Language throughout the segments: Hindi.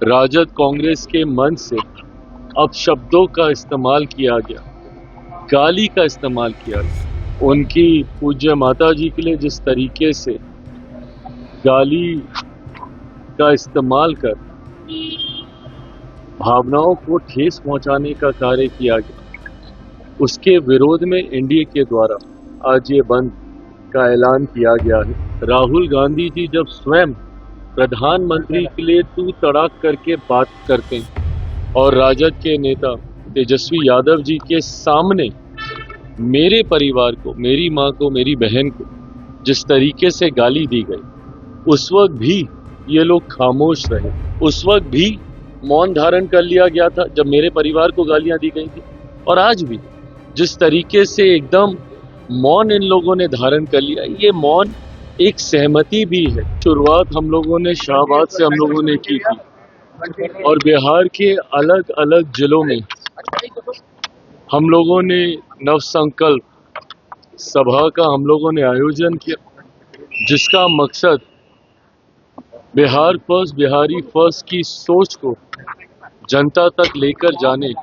राजद कांग्रेस के मन से अब शब्दों का इस्तेमाल किया गया, गाली का इस्तेमाल किया गया। उनकी पूज्य माता जी के लिए जिस तरीके से गाली का इस्तेमाल कर भावनाओं को ठेस पहुंचाने का कार्य किया गया, उसके विरोध में एनडीए के द्वारा आज ये बंद का ऐलान किया गया है। राहुल गांधी जी जब स्वयं प्रधानमंत्री के लिए तू तड़ाक करके बात करते हैं और राजद के नेता तेजस्वी यादव जी के सामने मेरे परिवार को, मेरी मां को, मेरी बहन को जिस तरीके से गाली दी गई, उस वक्त भी ये लोग खामोश रहे। उस वक्त भी मौन धारण कर लिया गया था जब मेरे परिवार को गालियां दी गई थी, और आज भी जिस तरीके से एकदम मौन इन लोगों ने धारण कर लिया, ये मौन एक सहमति भी है। शुरुआत हम लोगों ने शाहबाद से हम लोगों ने की थी और बिहार के अलग अलग जिलों में हम लोगों ने नव संकल्प सभा का हम लोगों ने आयोजन किया, जिसका मकसद बिहार फर्स्ट, बिहारी फर्स्ट की सोच को जनता तक लेकर जाने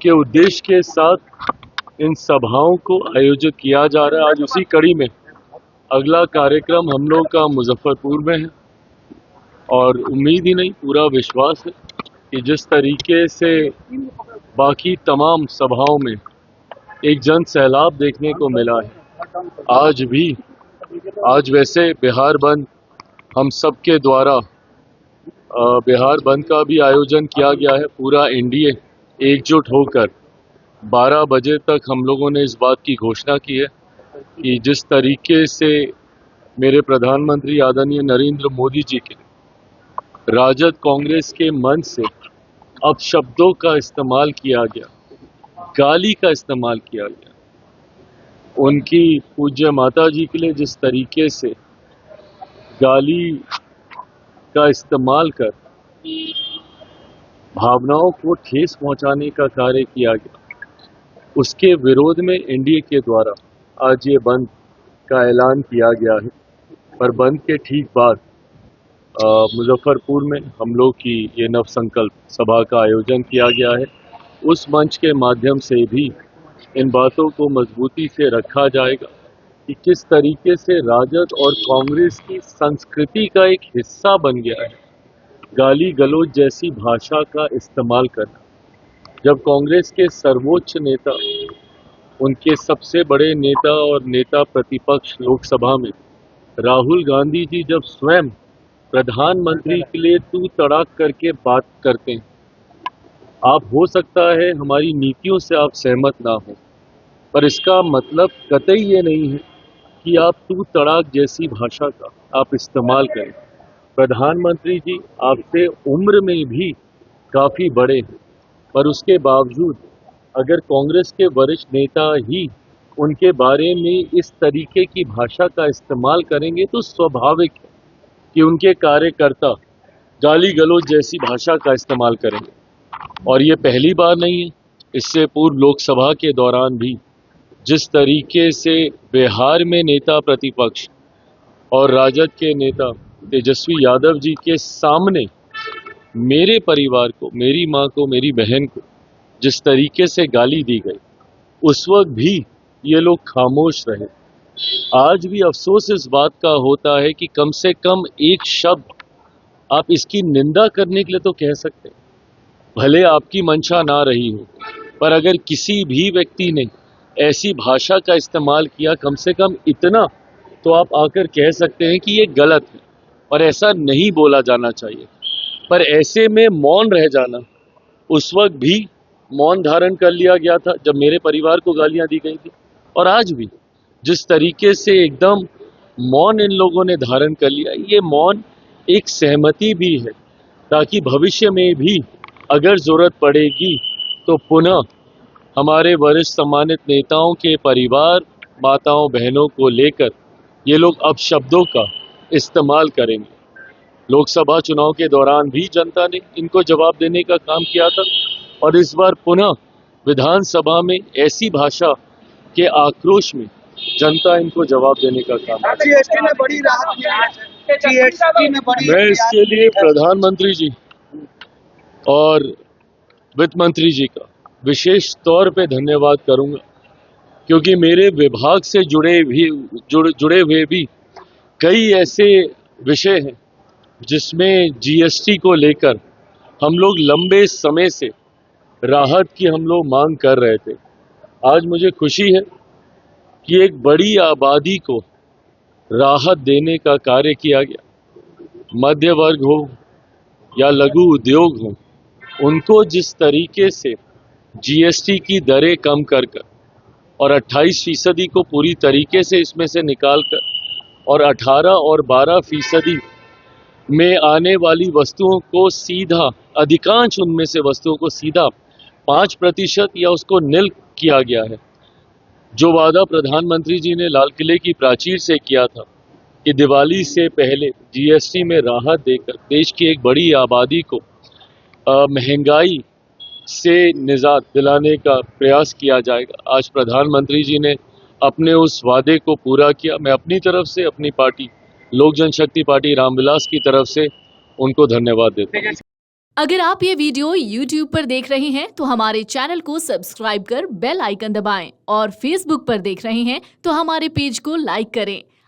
के उद्देश्य के साथ इन सभाओं को आयोजित किया जा रहा है। आज उसी कड़ी में अगला कार्यक्रम हम लोग का मुजफ्फरपुर में है और उम्मीद ही नहीं, पूरा विश्वास है कि जिस तरीके से बाकी तमाम सभाओं में एक जन सैलाब देखने को मिला है, आज वैसे बिहार बंद हम सब के द्वारा बिहार बंद का भी आयोजन किया गया है। पूरा एनडीए एकजुट होकर 12 बजे तक हम लोगों ने इस बात की घोषणा की है कि जिस तरीके से मेरे प्रधानमंत्री आदरणीय नरेंद्र मोदी जी के राजद कांग्रेस के मन से अब शब्दों का इस्तेमाल किया गया, गाली का इस्तेमाल किया गया, उनकी पूज्य माता जी के लिए जिस तरीके से गाली का इस्तेमाल कर भावनाओं को ठेस पहुंचाने का कार्य किया गया, उसके विरोध में एनडीए के द्वारा आज ये बंद का ऐलान किया गया है। पर बंद के ठीक बाद मुजफ्फरपुर में हम लोग की ये नव संकल्प सभा का आयोजन किया गया है। उस मंच के माध्यम से भी इन बातों को मजबूती से रखा जाएगा कि किस तरीके से राजद और कांग्रेस की संस्कृति का एक हिस्सा बन गया है गाली गलौज जैसी भाषा का इस्तेमाल करना। जब कांग्रेस के सर्वोच्च नेता, उनके सबसे बड़े नेता और नेता प्रतिपक्ष लोकसभा में राहुल गांधी जी जब स्वयं प्रधानमंत्री के लिए तू तड़ाक करके बात करते हैं, आप हो सकता है हमारी नीतियों से आप सहमत ना हो, पर इसका मतलब कतई ये नहीं है कि आप तू तड़ाक जैसी भाषा का आप इस्तेमाल करें। प्रधानमंत्री जी आपसे उम्र में भी काफ़ी बड़े हैं, पर उसके बावजूद अगर कांग्रेस के वरिष्ठ नेता ही उनके बारे में इस तरीके की भाषा का इस्तेमाल करेंगे तो स्वाभाविक है कि उनके कार्यकर्ता गाली गलौज जैसी भाषा का इस्तेमाल करेंगे। और ये पहली बार नहीं है, इससे पूर्व लोकसभा के दौरान भी जिस तरीके से बिहार में नेता प्रतिपक्ष और राजद के नेता तेजस्वी यादव जी के सामने मेरे परिवार को, मेरी मां को, मेरी बहन को जिस तरीके से गाली दी गई, उस वक्त भी ये लोग खामोश रहे। आज भी अफसोस इस बात का होता है कि कम से कम एक शब्द आप इसकी निंदा करने के लिए तो कह सकते हैं, भले आपकी मंशा ना रही हो, पर अगर किसी भी व्यक्ति ने ऐसी भाषा का इस्तेमाल किया, कम से कम इतना तो आप आकर कह सकते हैं कि ये गलत है और ऐसा नहीं बोला जाना चाहिए। पर ऐसे में मौन रह जाना, उस वक्त भी मौन धारण कर लिया गया था जब मेरे परिवार को गालियां दी गई थी, और आज भी जिस तरीके से एकदम मौन इन लोगों ने धारण कर लिया, ये मौन एक सहमति भी है ताकि भविष्य में भी अगर जरूरत पड़ेगी तो पुनः हमारे वरिष्ठ सम्मानित नेताओं के परिवार, माताओं, बहनों को लेकर ये लोग अब शब्दों का इस्तेमाल करेंगे। लोकसभा चुनाव के दौरान भी जनता ने इनको जवाब देने का काम किया था और इस बार पुनः विधानसभा में ऐसी भाषा के आक्रोश में जनता इनको जवाब देने का काम। जीएसटी में बड़ी राहत मिली है। मैं इसके लिए प्रधानमंत्री जी और वित्त मंत्री जी का विशेष तौर पे धन्यवाद करूंगा, क्योंकि मेरे विभाग से जुड़े हुए भी कई ऐसे विषय हैं जिसमें जीएसटी को लेकर हम लोग लंबे समय से राहत की हम लोग मांग कर रहे थे। आज मुझे खुशी है कि एक बड़ी आबादी को राहत देने का कार्य किया गया। मध्य वर्ग हो या लघु उद्योग हो, उनको जिस तरीके से जीएसटी की दरें कम कर और 28% को पूरी तरीके से इसमें से निकालकर और 18 और 12% में आने वाली वस्तुओं को सीधा, अधिकांश उनमें से वस्तुओं को सीधा 5% या उसको निल किया गया है। जो वादा प्रधानमंत्री जी ने लाल किले की प्राचीर से किया था कि दिवाली से पहले जीएसटी में राहत देकर देश की एक बड़ी आबादी को महंगाई से निजात दिलाने का प्रयास किया जाएगा, आज प्रधानमंत्री जी ने अपने उस वादे को पूरा किया। मैं अपनी तरफ से, अपनी पार्टी लोक जनशक्ति पार्टी रामविलास की तरफ से उनको धन्यवाद देता हूं। अगर आप ये वीडियो YouTube पर देख रहे हैं तो हमारे चैनल को सब्सक्राइब कर बेल आइकन दबाएं और Facebook पर देख रहे हैं तो हमारे पेज को लाइक करें।